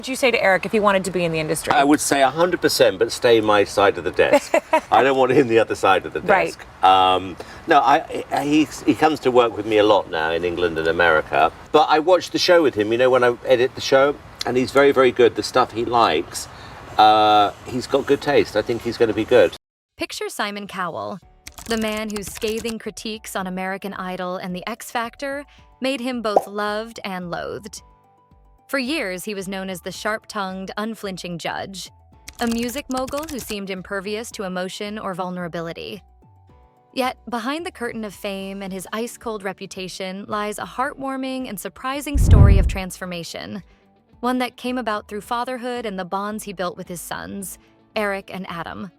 Would you say to Eric if he wanted to be in the industry? I would say 100%, but stay my side of the desk. I don't want him the other side of the desk. Right. No, he comes to work with me a lot now in England and America. But I watch the show with him, when I edit the show, and he's very, very good. The stuff he likes, he's got good taste. I think he's going to be good. Picture Simon Cowell, the man whose scathing critiques on American Idol and The X Factor made him both loved and loathed. For years, he was known as the sharp-tongued, unflinching judge, a music mogul who seemed impervious to emotion or vulnerability. Yet, behind the curtain of fame and his ice-cold reputation lies a heartwarming and surprising story of transformation, one that came about through fatherhood and the bonds he built with his sons, Eric and Adam.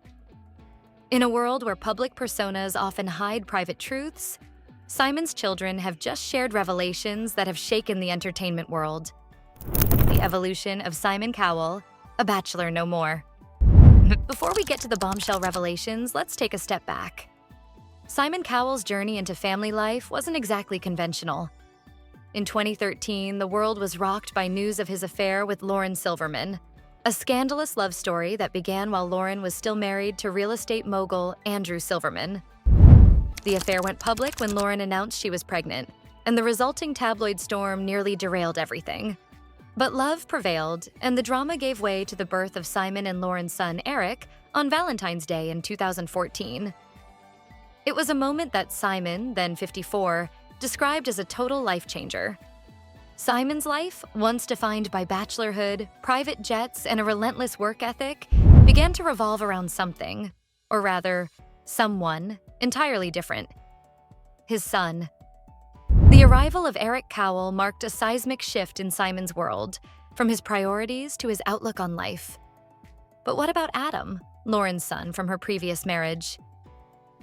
In a world where public personas often hide private truths, Simon's children have just shared revelations that have shaken the entertainment world. The evolution of Simon Cowell, a bachelor no more. Before we get to the bombshell revelations, let's take a step back. Simon Cowell's journey into family life wasn't exactly conventional. In 2013, the world was rocked by news of his affair with Lauren Silverman, a scandalous love story that began while Lauren was still married to real estate mogul Andrew Silverman. The affair went public when Lauren announced she was pregnant, and the resulting tabloid storm nearly derailed everything. But love prevailed, and the drama gave way to the birth of Simon and Lauren's son, Eric, on Valentine's Day in 2014. It was a moment that Simon, then 54, described as a total life changer. Simon's life, once defined by bachelorhood, private jets, and a relentless work ethic, began to revolve around something, or rather, someone, entirely different. His son. The arrival of Eric Cowell marked a seismic shift in Simon's world, from his priorities to his outlook on life. But what about Adam, Lauren's son from her previous marriage?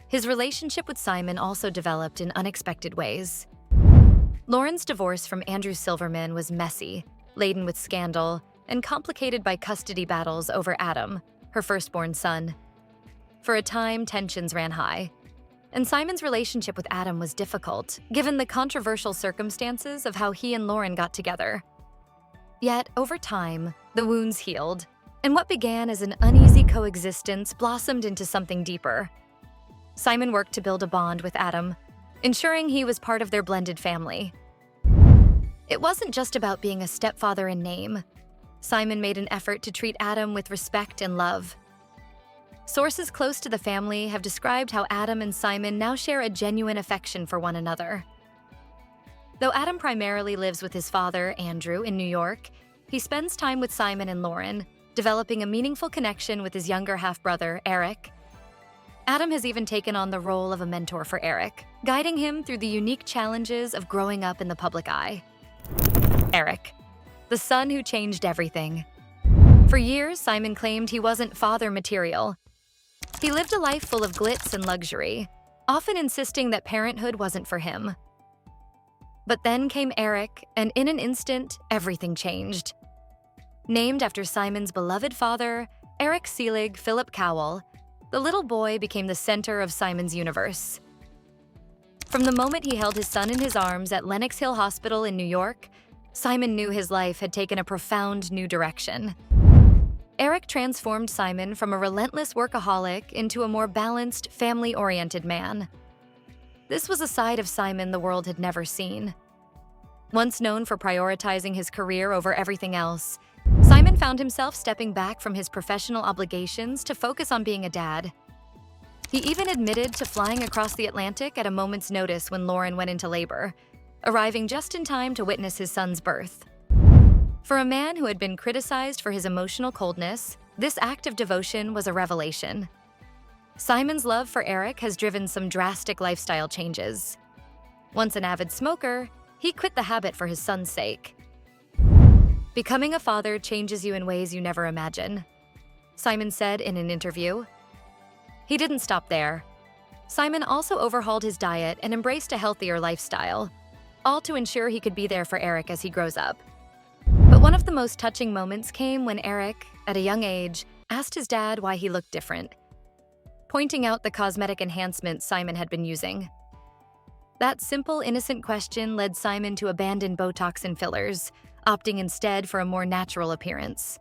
His relationship with Simon also developed in unexpected ways. Lauren's divorce from Andrew Silverman was messy, laden with scandal, and complicated by custody battles over Adam, her firstborn son. For a time, tensions ran high. And Simon's relationship with Adam was difficult, given the controversial circumstances of how he and Lauren got together. Yet, over time, the wounds healed, and what began as an uneasy coexistence blossomed into something deeper. Simon worked to build a bond with Adam, ensuring he was part of their blended family. It wasn't just about being a stepfather in name. Simon made an effort to treat Adam with respect and love. Sources close to the family have described how Adam and Simon now share a genuine affection for one another. Though Adam primarily lives with his father, Andrew, in New York, he spends time with Simon and Lauren, developing a meaningful connection with his younger half-brother, Eric. Adam has even taken on the role of a mentor for Eric, guiding him through the unique challenges of growing up in the public eye. Eric, the son who changed everything. For years, Simon claimed he wasn't father material. He lived a life full of glitz and luxury, often insisting that parenthood wasn't for him. But then came Eric, and in an instant, everything changed. Named after Simon's beloved father, Eric Selig Philip Cowell, the little boy became the center of Simon's universe. From the moment he held his son in his arms at Lenox Hill Hospital in New York, Simon knew his life had taken a profound new direction. Eric transformed Simon from a relentless workaholic into a more balanced, family-oriented man. This was a side of Simon the world had never seen. Once known for prioritizing his career over everything else, Simon found himself stepping back from his professional obligations to focus on being a dad. He even admitted to flying across the Atlantic at a moment's notice when Lauren went into labor, arriving just in time to witness his son's birth. For a man who had been criticized for his emotional coldness, this act of devotion was a revelation. Simon's love for Eric has driven some drastic lifestyle changes. Once an avid smoker, he quit the habit for his son's sake. Becoming a father changes you in ways you never imagine, Simon said in an interview. He didn't stop there. Simon also overhauled his diet and embraced a healthier lifestyle, all to ensure he could be there for Eric as he grows up. But one of the most touching moments came when Eric, at a young age, asked his dad why he looked different, pointing out the cosmetic enhancements Simon had been using. That simple, innocent question led Simon to abandon Botox and fillers, opting instead for a more natural appearance.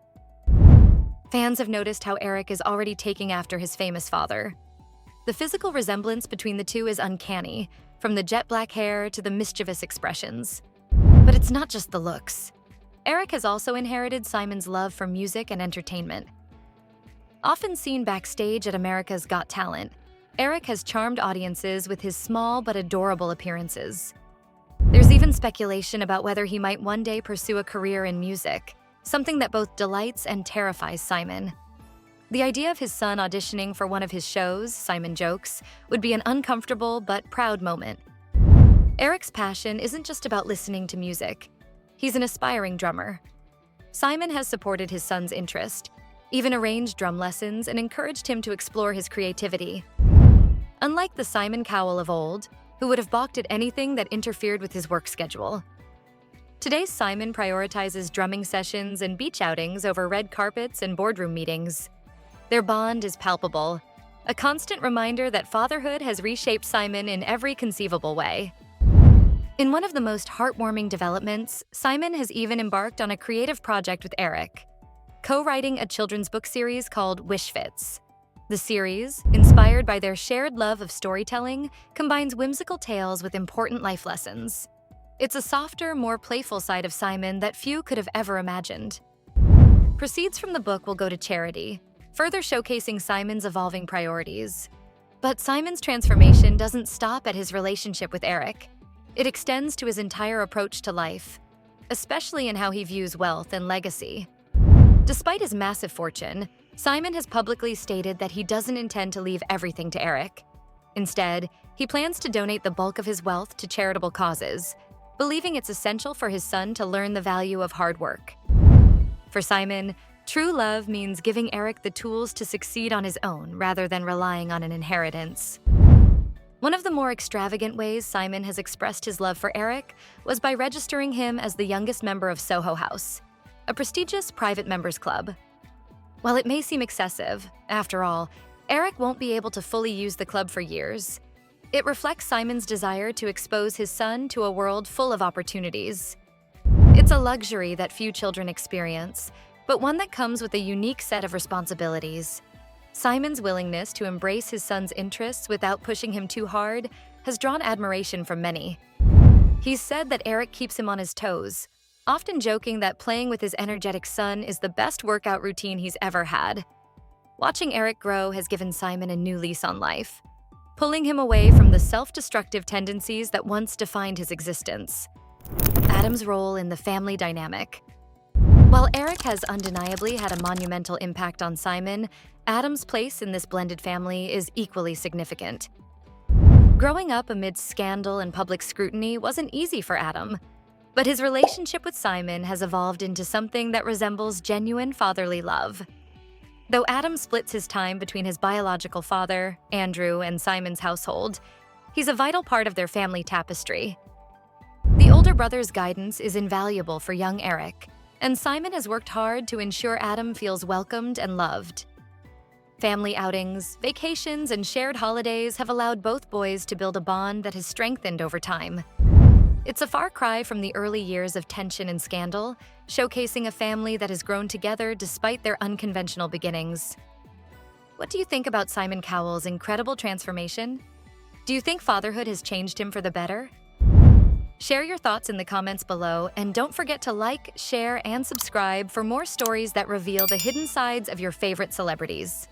Fans have noticed how Eric is already taking after his famous father. The physical resemblance between the two is uncanny, from the jet black hair to the mischievous expressions. But it's not just the looks. Eric has also inherited Simon's love for music and entertainment. Often seen backstage at America's Got Talent, Eric has charmed audiences with his small but adorable appearances. There's even speculation about whether he might one day pursue a career in music, something that both delights and terrifies Simon. The idea of his son auditioning for one of his shows, Simon Jokes, would be an uncomfortable but proud moment. Eric's passion isn't just about listening to music. He's an aspiring drummer. Simon has supported his son's interest, even arranged drum lessons and encouraged him to explore his creativity. Unlike the Simon Cowell of old, who would have balked at anything that interfered with his work schedule, today's Simon prioritizes drumming sessions and beach outings over red carpets and boardroom meetings. Their bond is palpable, a constant reminder that fatherhood has reshaped Simon in every conceivable way. In one of the most heartwarming developments, Simon has even embarked on a creative project with Eric, co-writing a children's book series called Wish Fits. The series, inspired by their shared love of storytelling, combines whimsical tales with important life lessons. It's a softer, more playful side of Simon that few could have ever imagined. Proceeds from the book will go to charity, further showcasing Simon's evolving priorities. But Simon's transformation doesn't stop at his relationship with Eric. It extends to his entire approach to life, especially in how he views wealth and legacy. Despite his massive fortune, Simon has publicly stated that he doesn't intend to leave everything to Eric. Instead, he plans to donate the bulk of his wealth to charitable causes, believing it's essential for his son to learn the value of hard work. For Simon, true love means giving Eric the tools to succeed on his own rather than relying on an inheritance. One of the more extravagant ways Simon has expressed his love for Eric was by registering him as the youngest member of Soho House, a prestigious private members club. While it may seem excessive, after all, Eric won't be able to fully use the club for years. It reflects Simon's desire to expose his son to a world full of opportunities. It's a luxury that few children experience, but one that comes with a unique set of responsibilities. Simon's willingness to embrace his son's interests without pushing him too hard has drawn admiration from many. He's said that Eric keeps him on his toes, often joking that playing with his energetic son is the best workout routine he's ever had. Watching Eric grow has given Simon a new lease on life, pulling him away from the self-destructive tendencies that once defined his existence. Adam's role in the family dynamic. While Eric has undeniably had a monumental impact on Simon, Adam's place in this blended family is equally significant. Growing up amidst scandal and public scrutiny wasn't easy for Adam, but his relationship with Simon has evolved into something that resembles genuine fatherly love. Though Adam splits his time between his biological father, Andrew, and Simon's household, he's a vital part of their family tapestry. The older brother's guidance is invaluable for young Eric, and Simon has worked hard to ensure Adam feels welcomed and loved. Family outings, vacations, and shared holidays have allowed both boys to build a bond that has strengthened over time. It's a far cry from the early years of tension and scandal, showcasing a family that has grown together despite their unconventional beginnings. What do you think about Simon Cowell's incredible transformation? Do you think fatherhood has changed him for the better? Share your thoughts in the comments below, and don't forget to like, share, and subscribe for more stories that reveal the hidden sides of your favorite celebrities.